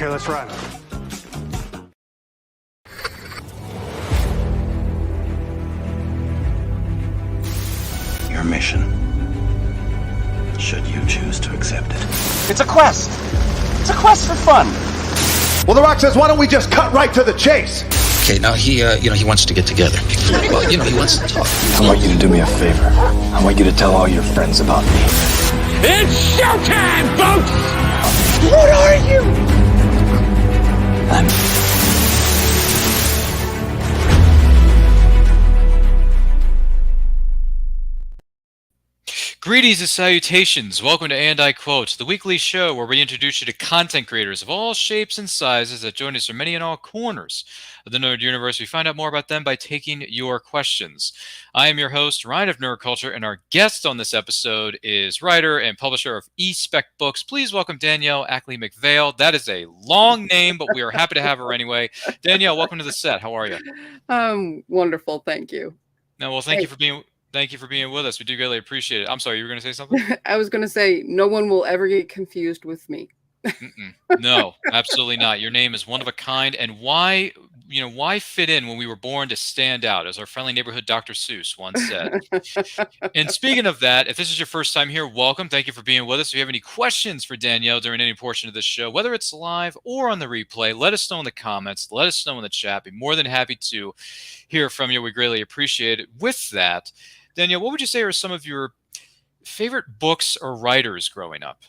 Okay, let's run. Your mission, should you choose to accept it. It's a quest. It's a quest for fun. Well, The Rock says, why don't we just cut right to the chase? Okay, now he wants to get together. Well, he wants to talk. I want you to do me a favor. I want you to tell all your friends about me. It's showtime, folks! What are you? Greetings and salutations. Welcome to And I Quote, the weekly show where we introduce you to content creators of all shapes and sizes that join us from many and all corners of the nerd universe. We find out more about them by taking your questions. I am your host, Ryan of Nerd Culture, and our guest on this episode is writer and publisher of eSpeck books. Please welcome Danielle-Ackley McPhail. That is a long name, but we are happy to have her anyway. Danielle, welcome to the set. How are you? Wonderful, thank you. No, well, thank you for being with us. We do greatly appreciate it. I'm sorry, you were going to say something? I was going to say, no one will ever get confused with me. No, absolutely not. Your name is one of a kind. And why fit in when we were born to stand out, as our friendly neighborhood Dr. Seuss once said. And speaking of that, if this is your first time here, welcome. Thank you for being with us. If you have any questions for Danielle during any portion of this show, whether it's live or on the replay, let us know in the comments. Let us know in the chat. Be more than happy to hear from you. We greatly appreciate it. With that, Danielle, what would you say are some of your favorite books or writers growing up?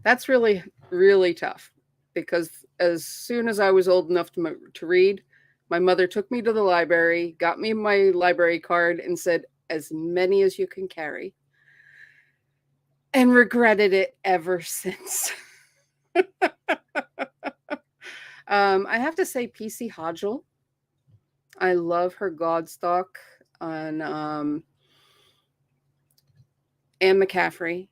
That's really, really tough, because as soon as I was old enough to read, my mother took me to the library, got me my library card, and said, as many as you can carry. And regretted it ever since. I have to say P.C. Hodgel. I love her Godstock on Anne McCaffrey.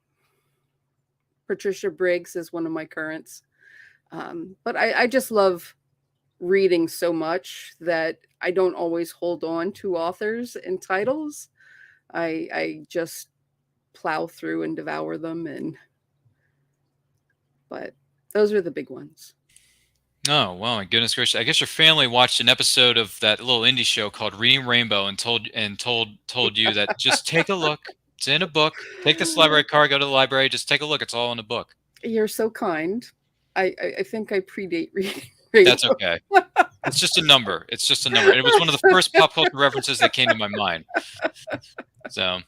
Patricia Briggs is one of my currents. But I just love reading so much that I don't always hold on to authors and titles. I just plow through and devour them. But those are the big ones. Oh, wow, my goodness gracious. I guess your family watched an episode of that little indie show called Reading Rainbow and told you that just take a look. It's in a book. Take this library card, go to the library, just take a look. It's all in a book. You're so kind. I think I predate Reading Rainbow. That's okay. It's just a number. It's just a number. And it was one of the first pop culture references that came to my mind. So,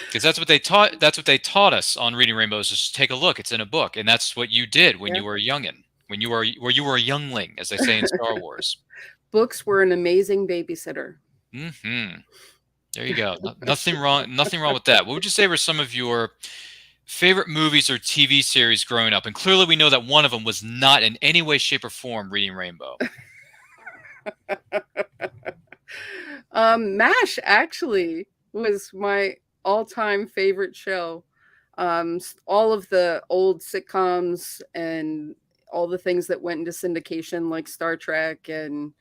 because that's what they taught us on Reading Rainbow, is just take a look. It's in a book. And that's what you did when you were a youngin'. When you were a youngling, as they say in Star Wars. Books were an amazing babysitter. Mm-hmm. There you go. Nothing wrong with that. What would you say were some of your favorite movies or TV series growing up? And clearly we know that one of them was not in any way, shape, or form Reading Rainbow. MASH actually was my all-time favorite show. All of the old sitcoms and all the things that went into syndication, like Star Trek, and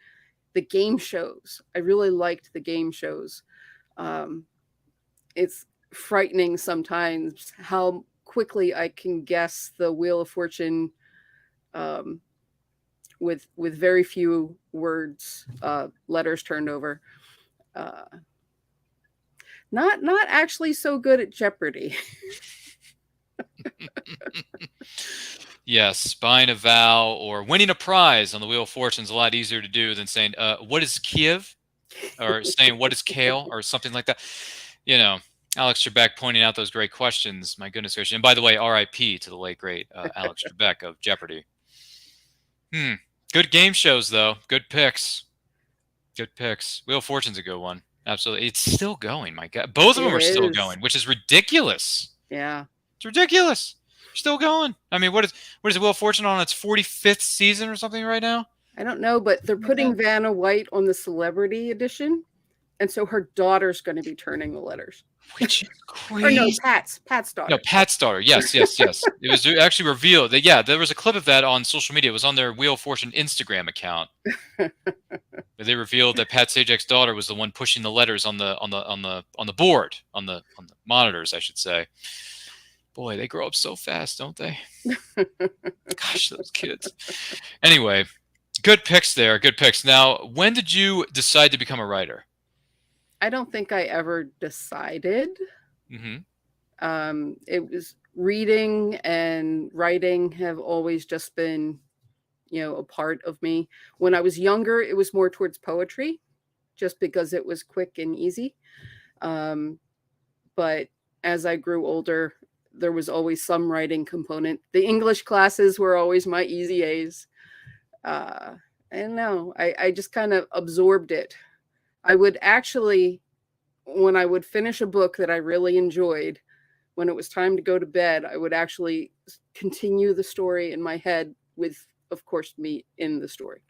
the game shows. I really liked the game shows. It's frightening sometimes how quickly I can guess the Wheel of Fortune with very few words, letters turned over. Not actually so good at Jeopardy. Yes, buying a vow or winning a prize on the Wheel of Fortune is a lot easier to do than saying, what is Kiev? Or saying, what is kale? Or something like that. You know, Alex Trebek pointing out those great questions. My goodness gracious. And by the way, R.I.P. to the late, great Alex Trebek of Jeopardy. Good game shows, though. Good picks. Good picks. Wheel of Fortune's a good one. Absolutely. It's still going, my God. Both of them are still going, which is ridiculous. Yeah. It's ridiculous. Still going. I mean, what is the Wheel of Fortune on its 45th season or something right now? I don't know, but they're putting Vanna White on the celebrity edition, and so her daughter's going to be turning the letters. Which is crazy. Or no, Pat's daughter. No, Pat's daughter. Yes. It was actually revealed that there was a clip of that on social media. It was on their Wheel of Fortune Instagram account. They revealed that Pat Sajak's daughter was the one pushing the letters on the board, on the monitors, I should say. Boy, they grow up so fast, don't they? Gosh, those kids. Anyway, good picks there. Good picks. Now, when did you decide to become a writer? I don't think I ever decided. It was reading and writing have always just been, a part of me. When I was younger, it was more towards poetry, just because it was quick and easy. But as I grew older, there was always some writing component. The English classes were always my easy A's. And no, I just kind of absorbed it. I would actually, when I would finish a book that I really enjoyed, when it was time to go to bed, I would actually continue the story in my head with, of course, me in the story.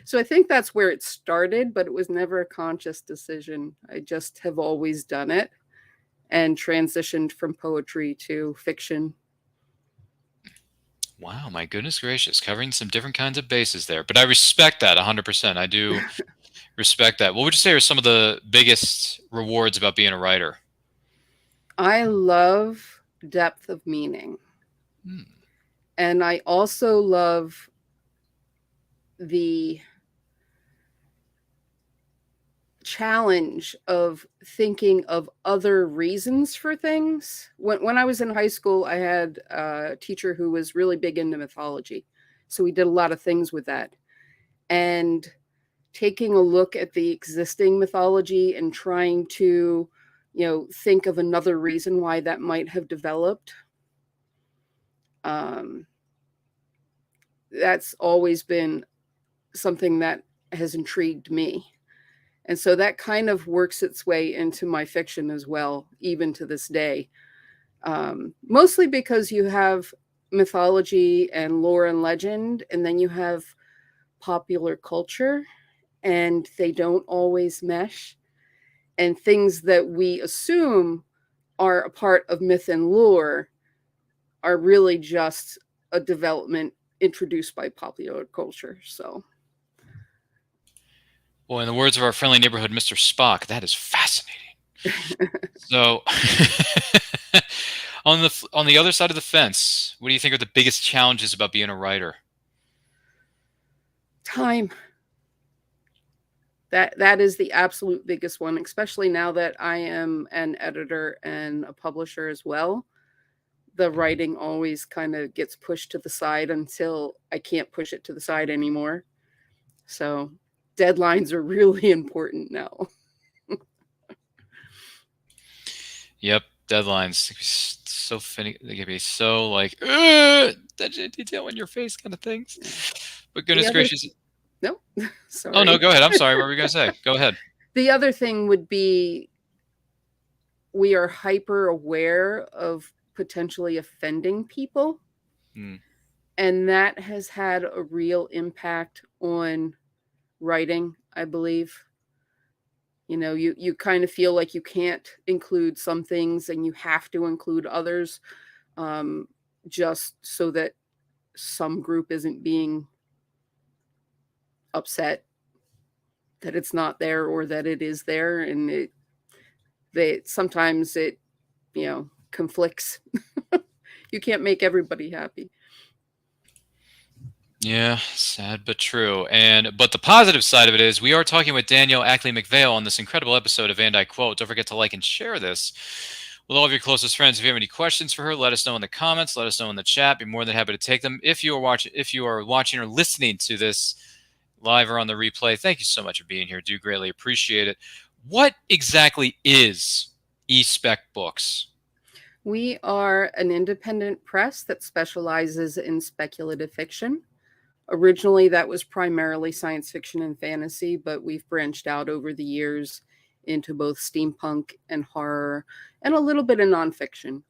So I think that's where it started, but it was never a conscious decision. I just have always done it and transitioned from poetry to fiction. Wow, my goodness gracious, covering some different kinds of bases there. But I respect that 100%. I do respect that. What would you say are some of the biggest rewards about being a writer? I love depth of meaning. And I also love the challenge of thinking of other reasons for things. When I was in high school, I had a teacher who was really big into mythology. So we did a lot of things with that. And taking a look at the existing mythology and trying to, think of another reason why that might have developed. That's always been something that has intrigued me. And so that kind of works its way into my fiction as well, even to this day. Mostly because you have mythology and lore and legend, and then you have popular culture, and they don't always mesh. And things that we assume are a part of myth and lore are really just a development introduced by popular culture. So, well, in the words of our friendly neighborhood Mr. Spock, that is fascinating. So on the other side of the fence, what do you think are the biggest challenges about being a writer? Time. That is the absolute biggest one, especially now that I am an editor and a publisher as well. The writing always kind of gets pushed to the side until I can't push it to the side anymore. So deadlines are really important now. Yep, deadlines. So finicky. They can be so like detail in your face kind of things. But goodness gracious. No, sorry. Oh no, go ahead. I'm sorry. What were you gonna say? Go ahead. The other thing would be we are hyper aware of potentially offending people. And that has had a real impact on writing, I believe. You kind of feel like you can't include some things and you have to include others, just so that some group isn't being upset that it's not there or that it is there. And sometimes it conflicts. You can't make everybody happy. Yeah, sad but true. But the positive side of it is we are talking with Danielle-Ackley McPhail on this incredible episode of And I Quote. Don't forget to like and share this with all of your closest friends. If you have any questions for her, let us know in the comments. Let us know in the chat. Be more than happy to take them. If you are watching or listening to this live or on the replay, thank you so much for being here. Do greatly appreciate it. What exactly is eSpeck Books? We are an independent press that specializes in speculative fiction. Originally, that was primarily science fiction and fantasy, but we've branched out over the years into both steampunk and horror and a little bit of nonfiction,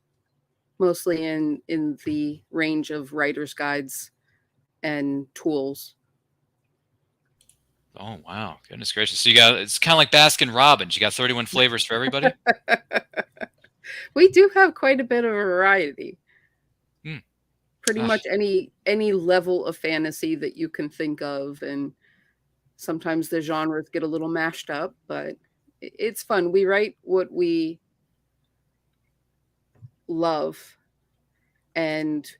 mostly in the range of writer's guides and tools. Oh, wow. Goodness gracious. So it's kind of like Baskin Robbins. You got 31 flavors for everybody? We do have quite a bit of variety. Pretty much any level of fantasy that you can think of. And sometimes the genres get a little mashed up, but it's fun. We write what we love, and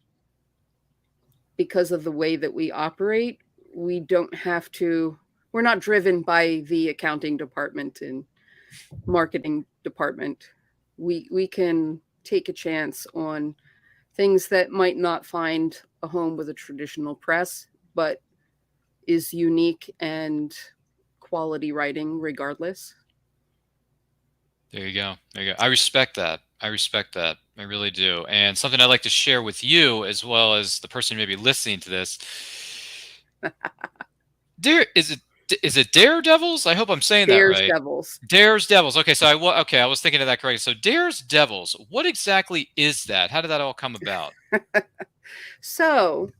because of the way that we operate, we don't have to, we're not driven by the accounting department and marketing department. We can take a chance on things that might not find a home with a traditional press, but is unique and quality writing regardless. There you go. There you go. I respect that. I respect that. I really do. And something I'd like to share with you, as well as the person maybe listening to this. Is it Daredevils? I hope I'm saying that Daire's right. Devils. Daire's Devils. Okay, so I was thinking of that correctly. So Daire's Devils. What exactly is that? How did that all come about? So,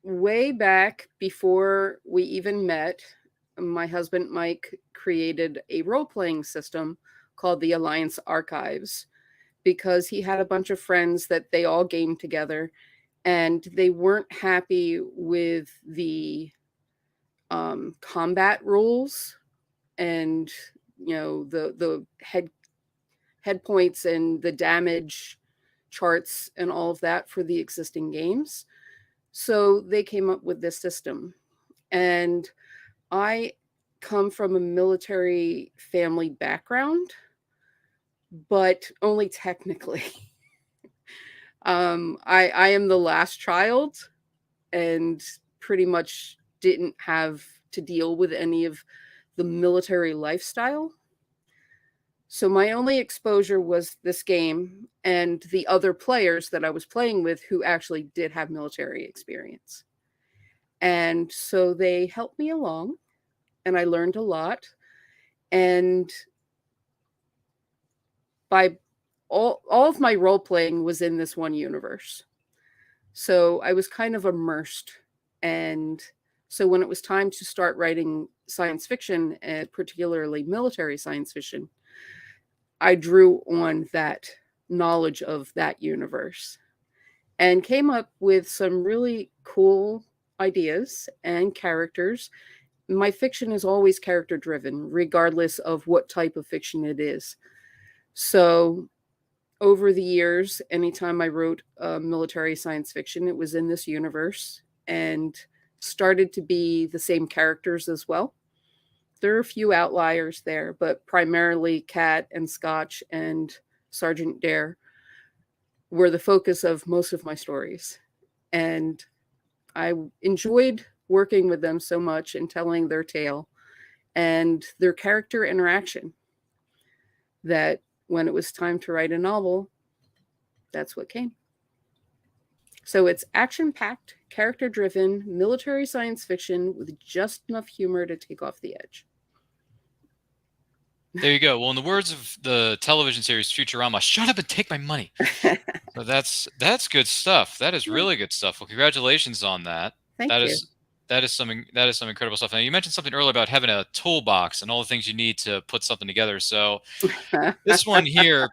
way back before we even met, my husband Mike created a role-playing system called the Alliance Archives, because he had a bunch of friends that they all gamed together, and they weren't happy with the combat rules and the head points and the damage charts and all of that for the existing games. So they came up with this system. And I come from a military family background, but only technically. I am the last child and pretty much didn't have to deal with any of the military lifestyle. So my only exposure was this game and the other players that I was playing with who actually did have military experience. And so they helped me along, and I learned a lot. And by all of my role playing was in this one universe. So I was kind of immersed. And so when it was time to start writing science fiction, particularly military science fiction, I drew on that knowledge of that universe and came up with some really cool ideas and characters. My fiction is always character driven, regardless of what type of fiction it is. So over the years, anytime I wrote military science fiction, it was in this universe and started to be the same characters as well. There are a few outliers there, but primarily Kat and Scotch and Sergeant Daire were the focus of most of my stories. And I enjoyed working with them so much and telling their tale and their character interaction that when it was time to write a novel, that's what came. So it's action-packed, character-driven, military science fiction with just enough humor to take off the edge. There you go. Well, in the words of the television series Futurama, shut up and take my money. So that's good stuff. That is really good stuff. Well, congratulations on that. Thank you. That is some incredible stuff. Now, you mentioned something earlier about having a toolbox and all the things you need to put something together. So this one here,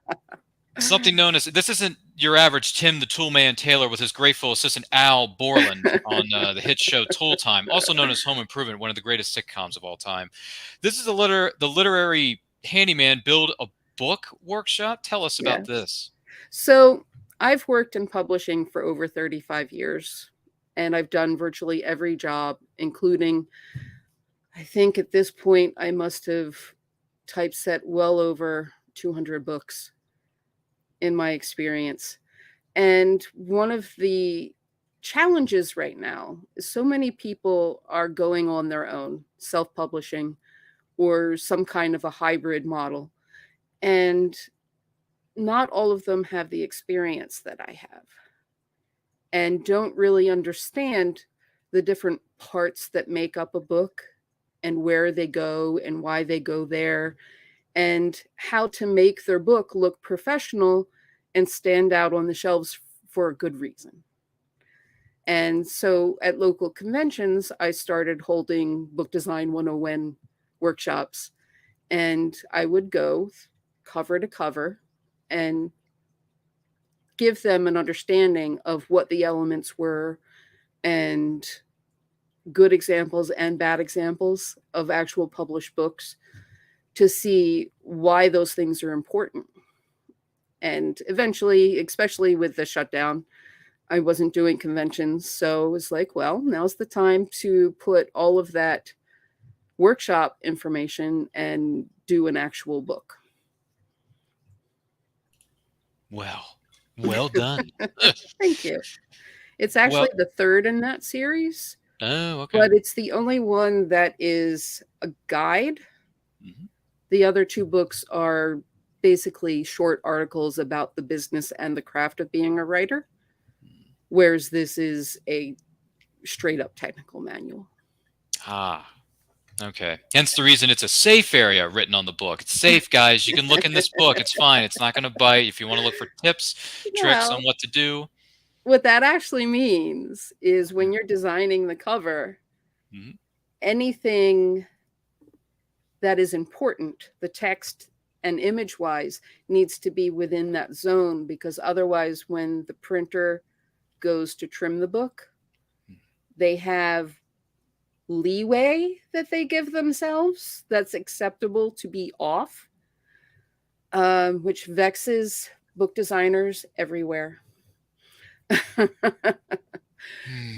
something known as, this isn't your average Tim the Toolman Taylor with his grateful assistant Al Borland on the hit show Tool Time, also known as Home Improvement, one of the greatest sitcoms of all time. This is the Literary Handyman Build a Book workshop. Tell us about this. So I've worked in publishing for over 35 years, and I've done virtually every job, including, I think at this point, I must have typeset well over 200 books in my experience. And one of the challenges right now is so many people are going on their own, self-publishing, or some kind of a hybrid model. And not all of them have the experience that I have and don't really understand the different parts that make up a book and where they go and why they go there and how to make their book look professional and stand out on the shelves for a good reason. And so at local conventions, I started holding Book Design 101 workshops, and I would go cover to cover and give them an understanding of what the elements were and good examples and bad examples of actual published books to see why those things are important. And eventually, especially with the shutdown, I wasn't doing conventions. So it was like, well, now's the time to put all of that workshop information and do an actual book. Well done. Thank you. It's actually the third in that series. Oh, okay. But it's the only one that is a guide. Mm-hmm. The other two books are basically short articles about the business and the craft of being a writer, whereas this is a straight up technical manual. Okay. Hence the reason it's a safe area written on the book. It's safe, guys. You can look in this book. It's fine. It's not going to bite. If you want to look for tips, tricks on what to do. What that actually means is when you're designing the cover, anything that is important, the text and image wise, needs to be within that zone, because otherwise when the printer goes to trim the book, they have leeway that they give themselves that's acceptable to be off, which vexes book designers everywhere.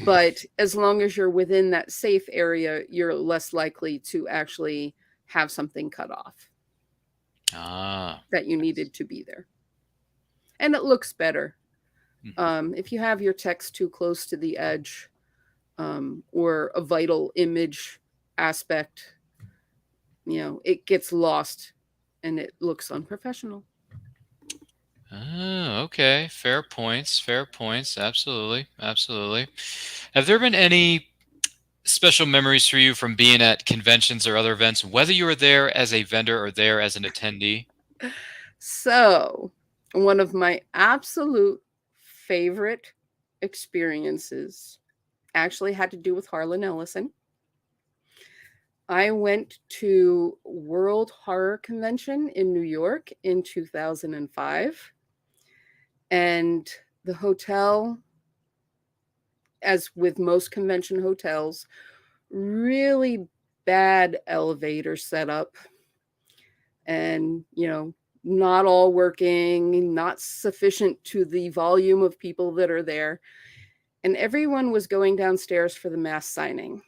But as long as you're within that safe area, you're less likely to actually have something cut off that you needed to be there. And it looks better. If you have your text too close to the edge, or a vital image aspect, it gets lost and it looks unprofessional. Oh, okay. Fair points. Absolutely. Have there been any special memories for you from being at conventions or other events, whether you were there as a vendor or there as an attendee? So, one of my absolute favorite experiences actually had to do with Harlan Ellison. I went to World Horror Convention in New York in 2005. And the hotel, as with most convention hotels, really bad elevator setup. And, not all working, not sufficient to the volume of people that are there. And everyone was going downstairs for the mass signing.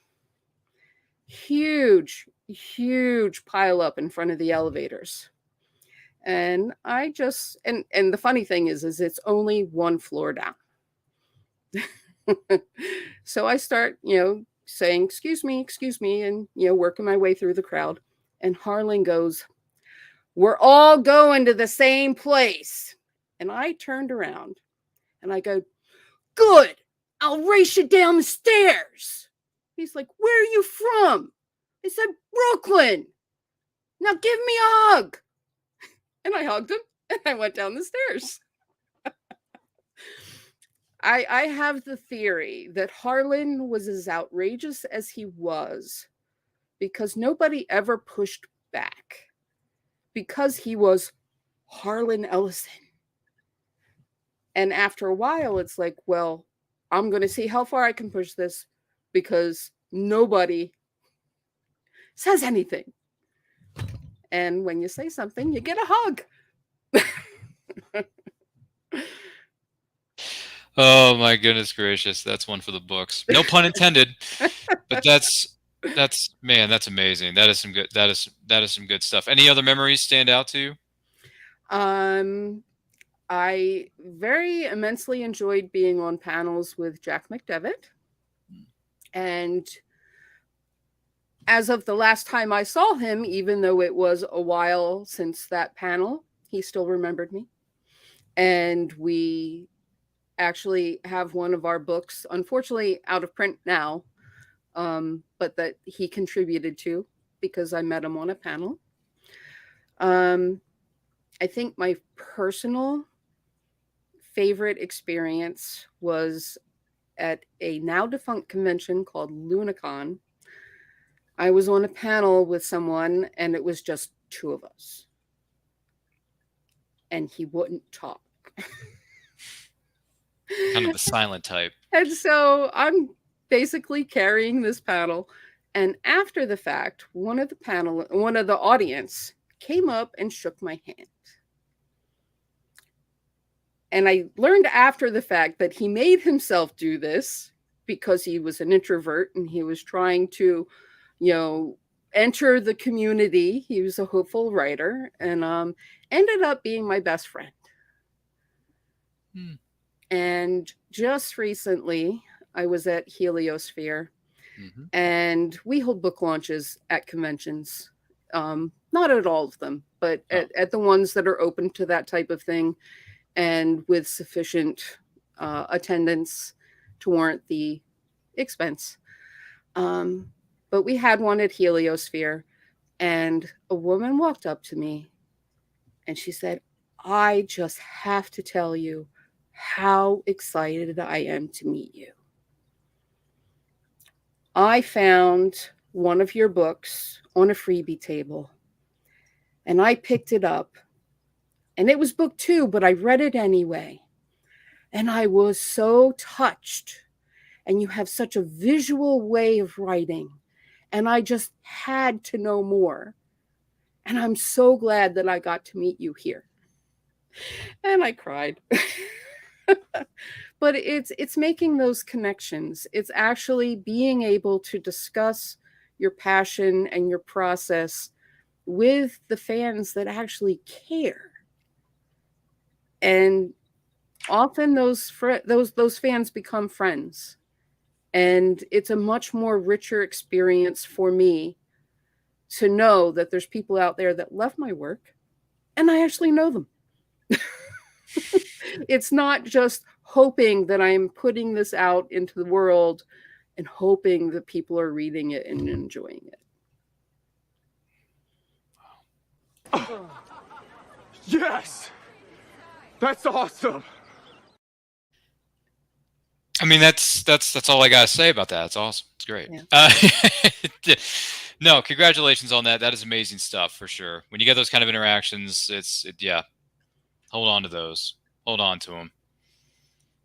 Huge pile up in front of the elevators. And I just, and the funny thing is it's only one floor down. So I start, saying, excuse me, and, working my way through the crowd. And Harlan goes, "We're all going to the same place." And I turned around and I go, "Good, I'll race you down the stairs." He's like, "Where are you from?" I said, "Brooklyn. Now give me a hug." And I hugged him and I went down the stairs. I have the theory that Harlan was as outrageous as he was because nobody ever pushed back, because he was Harlan Ellison. And after a while, it's like, well, I'm going to see how far I can push this because nobody says anything. And when you say something, you get a hug. Oh my goodness gracious. That's one for the books. No pun intended. But that's amazing. That is some good stuff. Any other memories stand out to you? I very immensely enjoyed being on panels with Jack McDevitt. And as of the last time I saw him, even though it was a while since that panel, he still remembered me. And we actually have one of our books, unfortunately out of print now, but that he contributed to because I met him on a panel. I think my personal favorite experience was at a now defunct convention called Lunacon. I was on a panel with someone and it was just two of us. And he wouldn't talk. Kind of the silent type. And so I'm basically carrying this panel. And after the fact, one of the audience came up and shook my hand. And I learned after the fact that he made himself do this because he was an introvert and he was trying to, enter the community. He was a hopeful writer and ended up being my best friend. And just recently, I was at Heliosphere, and we hold book launches at conventions. Not at all of them, but at the ones that are open to that type of thing and with sufficient attendance to warrant the expense. But we had one at Heliosphere, and a woman walked up to me and she said, "I just have to tell you how excited I am to meet you. I found one of your books on a freebie table, and I picked it up. And it was book 2, but I read it anyway. And I was so touched. And you have such a visual way of writing. And I just had to know more. And I'm so glad that I got to meet you here." And I cried. But it's making those connections. It's actually being able to discuss your passion and your process with the fans that actually care. And often those fans become friends. And it's a much more richer experience for me to know that there's people out there that love my work and I actually know them. It's not just hoping that I'm putting this out into the world and hoping that people are reading it and enjoying it. Yes! That's awesome! I mean, that's all I gotta say about that. It's awesome. It's great. Yeah. No, congratulations on that. That is amazing stuff for sure. When you get those kind of interactions, yeah. Hold on to those. Hold on to them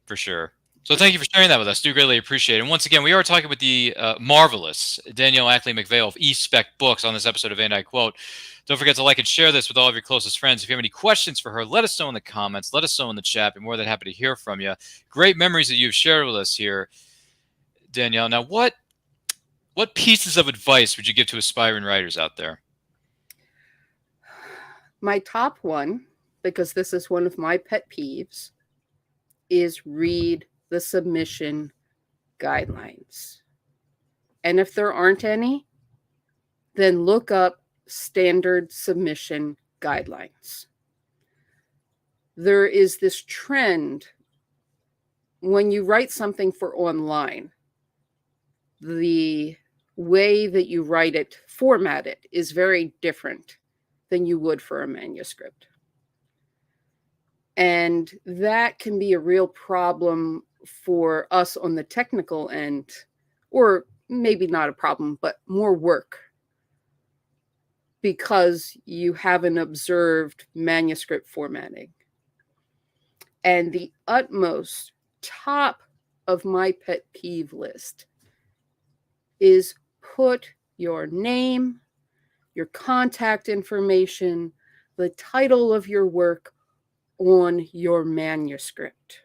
for sure. So thank you for sharing that with us. Do greatly appreciate it. And once again, we are talking with the marvelous Danielle-Ackley McPhail of eSpeck Books on this episode of And I Quote. Don't forget to like and share this with all of your closest friends. If you have any questions for her, let us know in the comments. Let us know in the chat. We're more than happy to hear from you. Great memories that you've shared with us here, Danielle. Now, what pieces of advice would you give to aspiring writers out there? My top one, because this is one of my pet peeves, is read the submission guidelines. And if there aren't any, then look up standard submission guidelines. There is this trend when you write something for online, the way that you write it, format it, is very different than you would for a manuscript. And that can be a real problem for us on the technical end, or maybe not a problem, but more work, because you haven't observed manuscript formatting. And the utmost top of my pet peeve list is put your name, your contact information, the title of your work on your manuscript.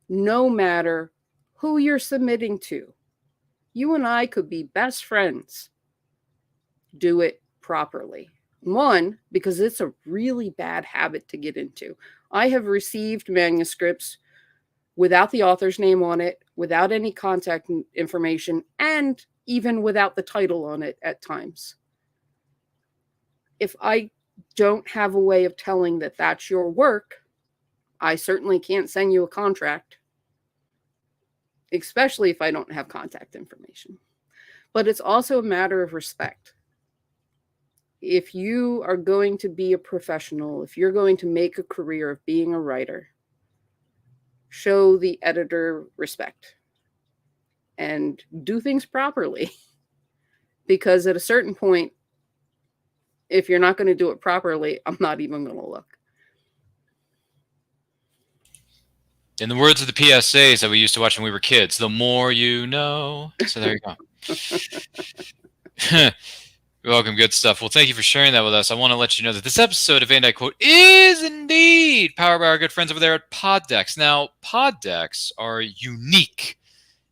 No matter who you're submitting to. You and I could be best friends. Do it properly. One, because it's a really bad habit to get into. I have received manuscripts without the author's name on it, without any contact information, and even without the title on it at times. If I don't have a way of telling that that's your work, I certainly can't send you a contract, especially if I don't have contact information. But it's also a matter of respect. If you are going to be a professional, if you're going to make a career of being a writer, show the editor respect and do things properly. Because at a certain point, if you're not going to do it properly, I'm not even going to look. In the words of the PSAs that we used to watch when we were kids, the more you know. So there you go. You're welcome. Good stuff. Well, thank you for sharing that with us. I want to let you know that this episode of Van Dyke Quote is indeed powered by our good friends over there at Poddex. Now, Poddex are unique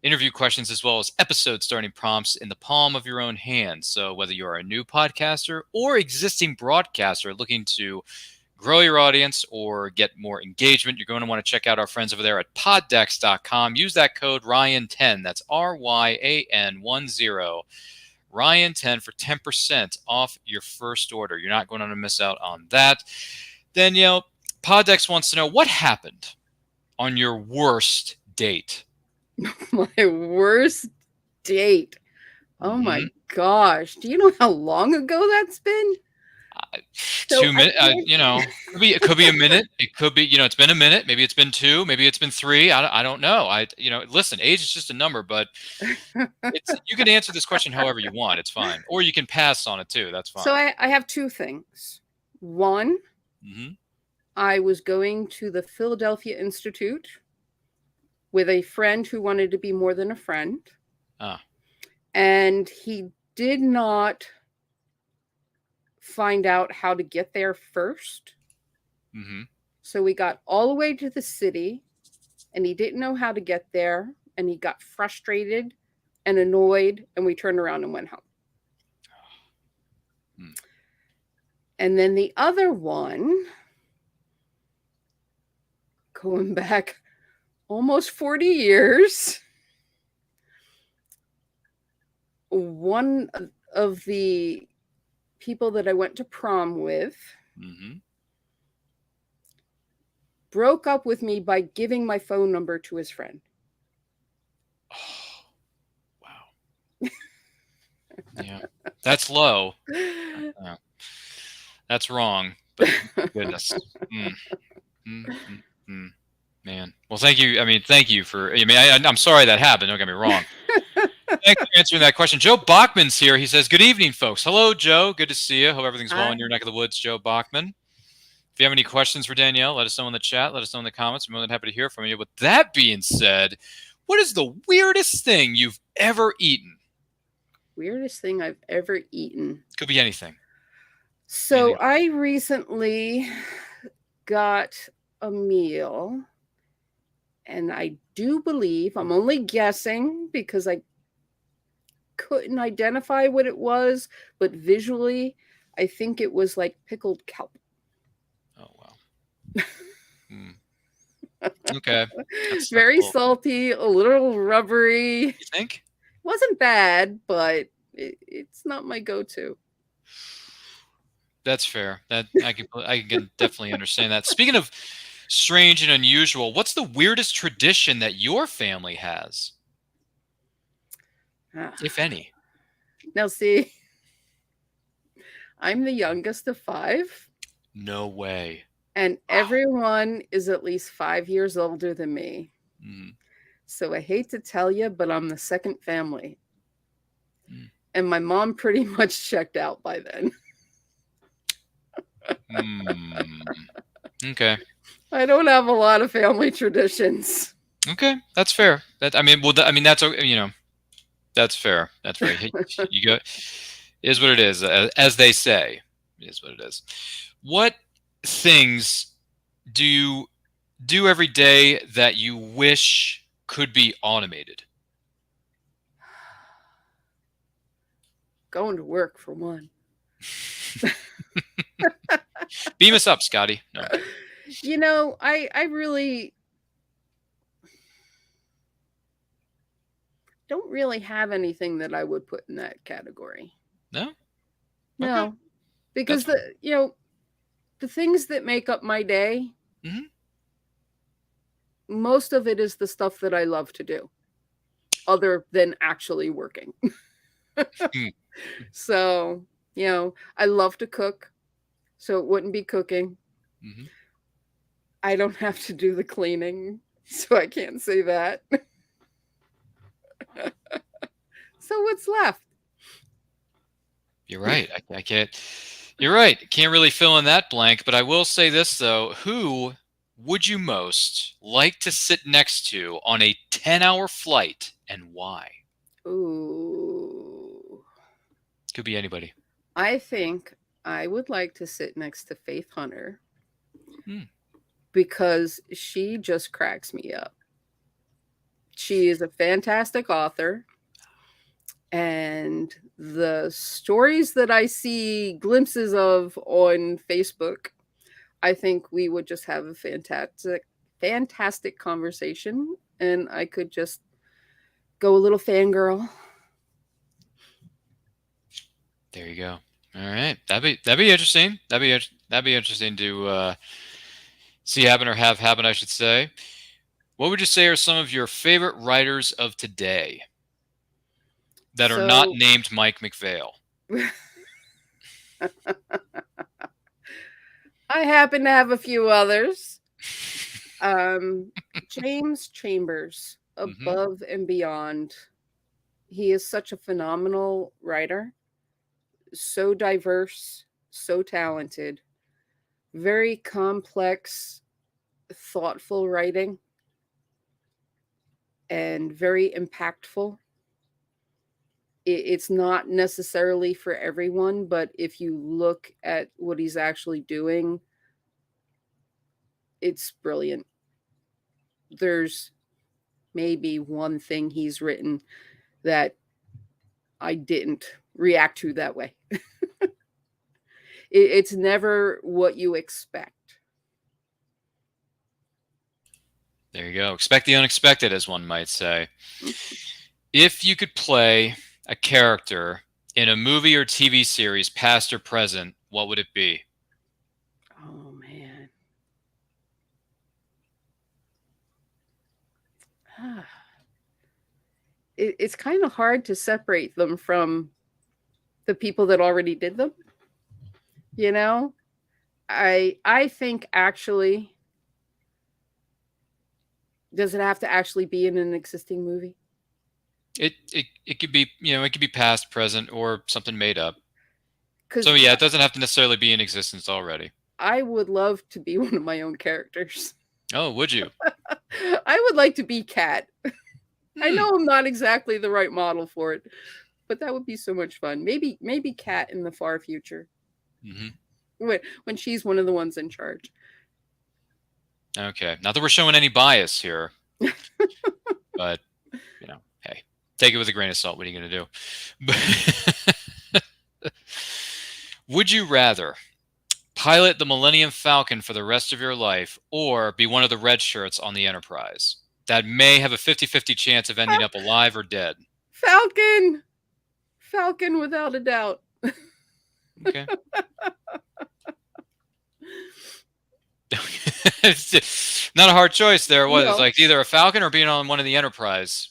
interview questions as well as episode starting prompts in the palm of your own hand. So whether you're a new podcaster or existing broadcaster looking to grow your audience or get more engagement, you're going to want to check out our friends over there at poddex.com. Use that code Ryan10. That's RYAN10. Ryan10 for 10% off your first order. You're not going to miss out on that. Danielle, Poddex wants to know what happened on your worst date. My worst date. Oh my gosh. Do you know how long ago that's been? 2 minutes, it could be a minute. It could be, it's been a minute. Maybe it's been 2. Maybe it's been 3. I don't know. Listen, age is just a number, but you can answer this question however you want. It's fine. Or you can pass on it too. That's fine. So I have 2 things. One, I was going to the Philadelphia Institute with a friend who wanted to be more than a friend. And he did not find out how to get there first. So we got all the way to the city and he didn't know how to get there and he got frustrated and annoyed and we turned around and went home. And then the other one, going back almost 40 years, one of the people that I went to prom with broke up with me by giving my phone number to his friend. Oh, wow. Yeah, that's low. That's wrong. But goodness. Man. Well, thank you. Thank you for. I'm sorry that happened. Don't get me wrong. Thanks for answering that question. Joe Bachman's here. He says, "Good evening, folks." Hello, Joe. Good to see you. Hope everything's well in your neck of the woods, Joe Bachman. If you have any questions for Danielle, let us know in the chat. Let us know in the comments. We're more than happy to hear from you. With that being said, what is the weirdest thing you've ever eaten? Weirdest thing I've ever eaten. Could be anything. So I recently got a meal, and I do believe, I'm only guessing because I couldn't identify what it was, but visually, I think it was like pickled kelp. Oh, wow. Okay. That's very salty, a little rubbery. You think? Wasn't bad, but it's not my go-to. That's fair. That I can definitely understand that. Speaking of strange and unusual, what's the weirdest tradition that your family has? If any. Now, see, I'm the youngest of 5. No way. And everyone is at least 5 years older than me. So I hate to tell you, but I'm the second family. And my mom pretty much checked out by then. Okay. I don't have a lot of family traditions. Okay, that's fair. That's that's fair. That's fair. You go. Is what it is, as they say. It is what it is. What things do you do every day that you wish could be automated? Going to work, for one. Beam us up, Scotty. No. I really don't really have anything that I would put in that category. No? No. Okay. Because the things that make up my day, most of it is the stuff that I love to do, other than actually working. So, I love to cook, so it wouldn't be cooking. I don't have to do the cleaning, so I can't say that. So what's left? You're right. I can't. You're right. Can't really fill in that blank, but I will say this, though. Who would you most like to sit next to on a 10-hour flight, and why? Ooh. Could be anybody. I think I would like to sit next to Faith Hunter Hmm. because she just cracks me up. She is a fantastic author, and the stories that I see glimpses of on Facebook, I think we would just have a fantastic conversation, and I could just go a little fangirl. There you go. All right, that'd be interesting. That'd be interesting to see happen or have happen, I should say. What would you say are some of your favorite writers of today that are not So named Mike McPhail? I happen to have a few others. James Chambers, Above and Beyond. He is such a phenomenal writer, so diverse, so talented, very complex, thoughtful writing, and very impactful. It's not necessarily for everyone, but if you look at what he's actually doing, it's brilliant. There's maybe one thing he's written that I didn't react to that way. It's never what you expect. There you go. Expect the unexpected, as one might say. If you could play a character in a movie or TV series, past or present, what would it be? Oh, man. It's kind of hard to separate them from the people that already did them. You know, I think actually, does it have to actually be in an existing movie? It could be, it could be past, present, or something made up. 'Cause So yeah, it doesn't have to necessarily be in existence already. I would love to be one of my own characters. Oh, would you? I would like to be Kat. I know I'm not exactly the right model for it, but that would be so much fun. Maybe Kat in the far future. When she's one of the ones in charge. Okay. Not that we're showing any bias here, but hey, take it with a grain of salt. What are you going to do? Would you rather pilot the Millennium Falcon for the rest of your life or be one of the red shirts on the Enterprise that may have a 50-50 chance of ending up alive or dead? Falcon without a doubt. Okay. It's not a hard choice there, was it? It's like either a Falcon or being on one of the Enterprise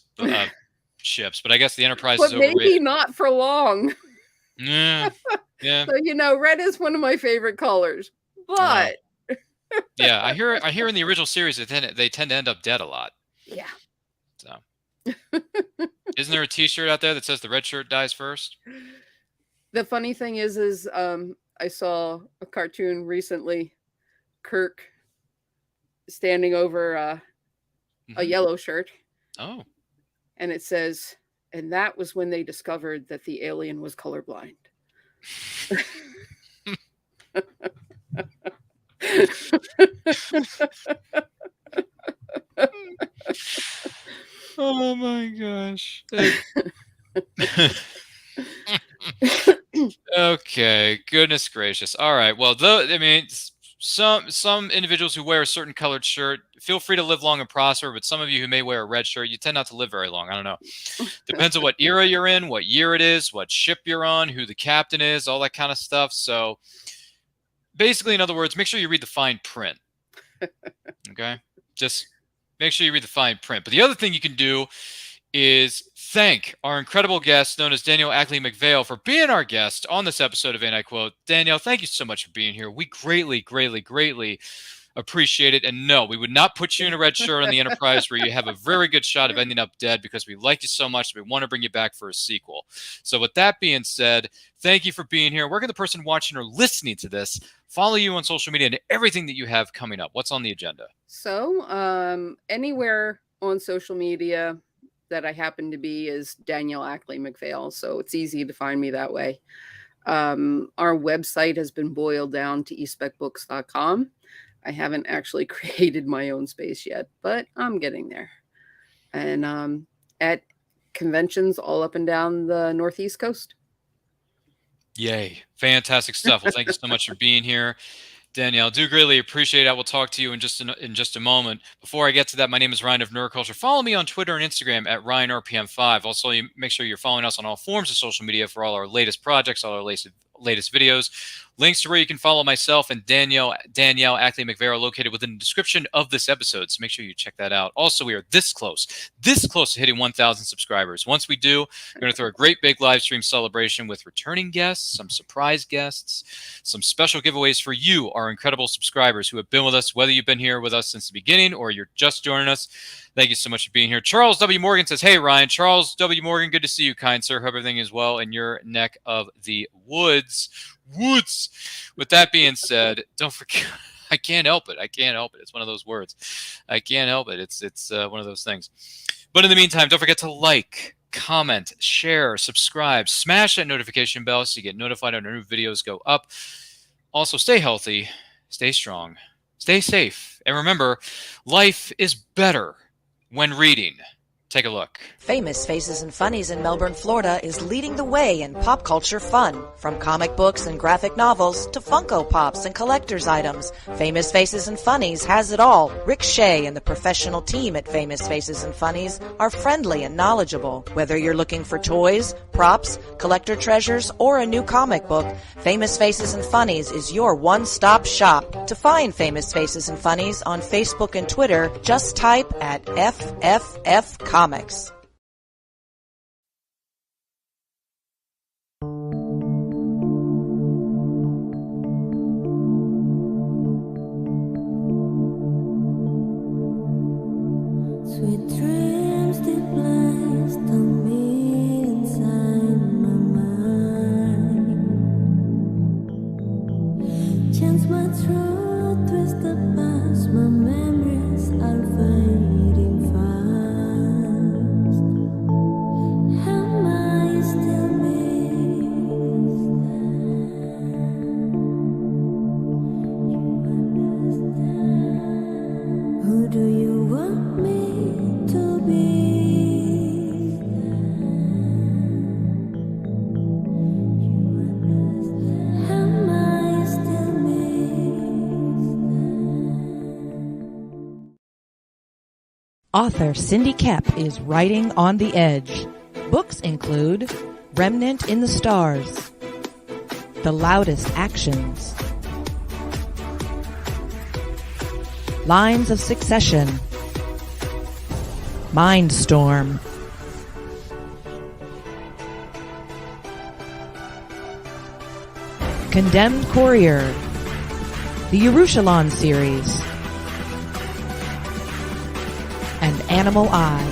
ships, but I guess the Enterprise is overrated. Maybe not for long. Yeah. So red is one of my favorite colors, but yeah, I hear in the original series they tend to end up dead a lot. Yeah. So, isn't there a T-shirt out there that says the red shirt dies first? The funny thing is I saw a cartoon recently, Kirk standing over a yellow shirt. Oh. And it says, and that was when they discovered that the alien was colorblind. Oh my gosh. Okay, goodness gracious. All right. Well, some individuals who wear a certain colored shirt, feel free to live long and prosper, but some of you who may wear a red shirt, you tend not to live very long. I don't know. Depends on what era you're in, what year it is, what ship you're on, who the captain is, all that kind of stuff. So basically, in other words, make sure you read the fine print. Okay? Just make sure you read the fine print. But the other thing you can do is thank our incredible guest known as Danielle-Ackley McPhail for being our guest on this episode of And I Quote. Danielle, thank you so much for being here. We greatly, greatly, greatly appreciate it. And no, we would not put you in a red shirt on the Enterprise where you have a very good shot of ending up dead, because we like you so much that we want to bring you back for a sequel. So with that being said, thank you for being here. Where can the person watching or listening to this follow you on social media and everything that you have coming up? What's on the agenda? So anywhere on social media that I happen to be is Danielle-Ackley McPhail. So it's easy to find me that way. Our website has been boiled down to eSpeckbooks.com. I haven't actually created my own space yet, but I'm getting there. And at conventions all up and down the Northeast coast. Yay. Fantastic stuff. Well, thank you so much for being here, Danielle. Do greatly appreciate it. We'll talk to you in just a moment. Before I get to that, my name is Ryan of Nerdculture. Follow me on Twitter and Instagram at RyanRPM5. Also, make sure you're following us on all forms of social media for all our latest projects, all our latest videos. Links to where you can follow myself and Danielle-Ackley McPhail are located within the description of this episode, so make sure you check that out. Also, we are this close to hitting 1,000 subscribers. Once we do, we're going to throw a great big live stream celebration with returning guests, some surprise guests, some special giveaways for you, our incredible subscribers who have been with us, whether you've been here with us since the beginning or you're just joining us. Thank you so much for being here. Charles W. Morgan says, hey, Ryan. Charles W. Morgan, good to see you, kind sir. Hope everything is well in your neck of the woods. With that being said, don't forget, I can't help it. It's one of those words. I can't help it. It's one of those things. But in the meantime, don't forget to like, comment, share, subscribe, smash that notification bell so you get notified when our new videos go up. Also, stay healthy, stay strong, stay safe, and remember, life is better when reading. Take a look. Famous Faces and Funnies in Melbourne, Florida is leading the way in pop culture fun. From comic books and graphic novels to Funko Pops and collector's items, Famous Faces and Funnies has it all. Rick Shea and the professional team at Famous Faces and Funnies are friendly and knowledgeable. Whether you're looking for toys, props, collector treasures, or a new comic book, Famous Faces and Funnies is your one-stop shop. To find Famous Faces and Funnies on Facebook and Twitter, just type at FFF Comics. Sweet dreams they placed on me inside my mind. Chance my truth, twist the past, my memories are fading fast. Am I still missed? Who do you want me to be? Am I still missed? Author Cindy Kep is writing on the edge. Books include Remnant in the Stars, The Loudest Actions, Lines of Succession, Mindstorm, Condemned Courier, the Yerushalayim series, and Animal Eye.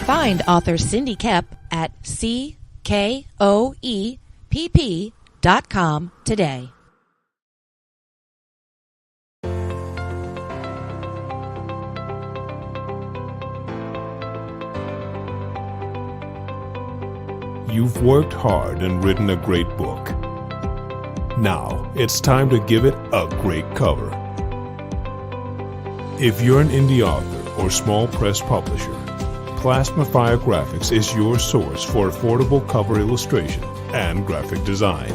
Find author Cindy Kep at CKOEPP.com today. You've worked hard and written a great book. Now it's time to give it a great cover. If you're an indie author or small press publisher, Plasmafire Graphics is your source for affordable cover illustration and graphic design.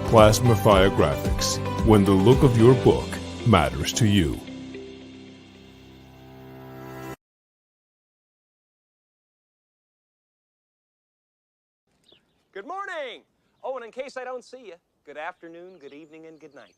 Plasmafire Graphics, when the look of your book matters to you. Good morning! Oh, and in case I don't see you, good afternoon, good evening, and good night.